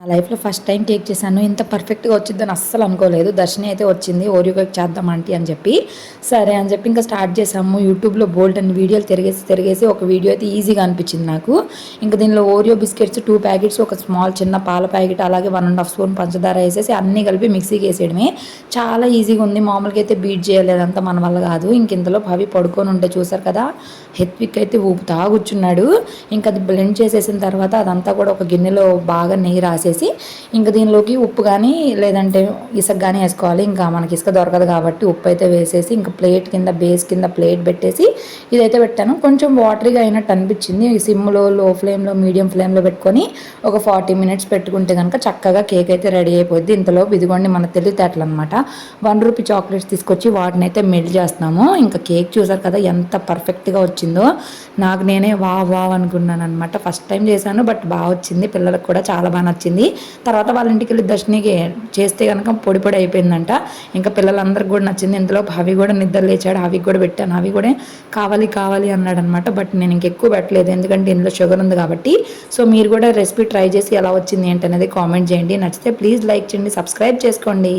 నా లైఫ్‌లో first time cake చేశాను. ఇంత పర్ఫెక్ట్‌గా వచ్చిద్దని అస్సలు అనుకోలేదు. దర్శిని అయితే వచ్చింది. ఓరియో కేక్ చేద్దాం ఆంటీ అని చెప్పి. సరే అని చెప్పి ఇంకా స్టార్ట్ చేసాము. యూట్యూబ్‌లో బోలెడన్ని వీడియోలు తిరిగేసి ఒక వీడియో అయితే ఈజీగా అనిపించింది నాకు. ఇంక దీనిలో ఓరియో బిస్కెట్స్ 2 ప్యాకెట్స్, ఒక స్మాల్ చిన్న పాల ప్యాకెట్, అలాగే 1 ½ స్పూన్ పంచదార వేసేసి అన్నీ కలిపి మిక్సీకి వేసేయడమే. చాలా ఈజీగా ఉంది. మామూలుగా అయితే బీట్ చేయాలి, అదంతా మన వల్ల కాదు. ఇంక ఇంతలో భవి పడుకొని ఉంటే చూసారు కదా, హెత్విక్ అయితే ఊపుతా కూర్చున్నాడు. ఇంకా అది బ్లెండ్ చేసేసిన తర్వాత అదంతా కూడా ఒక గిన్నెలో బాగా నెయ్యి రాసేసి ఇంకా దీనిలోకి ఉప్పు కానీ లేదంటే ఇసుక కానీ వేసుకోవాలి. ఇంకా మనకి ఇసుక దొరకదు కాబట్టి ఉప్పు అయితే వేసేసి ఇంకా ప్లేట్ కింద బేస్ కింద ప్లేట్ పెట్టేసి ఇదైతే పెట్టాను. కొంచెం వాటరీగా అయినట్టు అనిపించింది. సిమ్లో, లో ఫ్లేమ్లో, మీడియం ఫ్లేమ్లో పెట్టుకొని ఒక 40 మినిట్స్ పెట్టుకుంటే కనుక చక్కగా కేక్ అయితే రెడీ అయిపోద్ది. ఇంతలో ఇదిగోండి మన తెలివితేటలు అనమాట. 1 రూపీ చాక్లెట్స్ తీసుకొచ్చి వాటిని అయితే మెల్ట్ చేస్తున్నాము. ఇంకా కేక్ చూసారు కదా ఎంత పర్ఫెక్ట్గా వచ్చిందో. నాకు నేనే వావ్ అనుకున్నాను అనమాట. ఫస్ట్ టైం చేశాను, బట్ బాగా వచ్చింది. పిల్లలకు కూడా చాలా బాగా నచ్చింది. తర్వాత వాళ్ళ ఇంటికి వెళ్ళి దర్శనికి చేస్తే కనుక పొడి పొడి అయిపోయిందంట. ఇంకా పిల్లలందరికీ కూడా నచ్చింది. ఇంతలో హవి కూడా నిద్ర లేచాడు. హవికి కూడా పెట్టాను. హవి కూడా కావాలి అన్నాడు అనమాట. బట్ నేను ఇంకెక్కువ పెట్టలేదు, ఎందుకంటే ఇందులో షుగర్ ఉంది కాబట్టి. సో మీరు కూడా రెసిపీ ట్రై చేసి ఎలా వచ్చింది ఏంటనేది కామెంట్ చేయండి. నచ్చితే ప్లీజ్ లైక్ చేయండి, సబ్స్క్రైబ్ చేసుకోండి.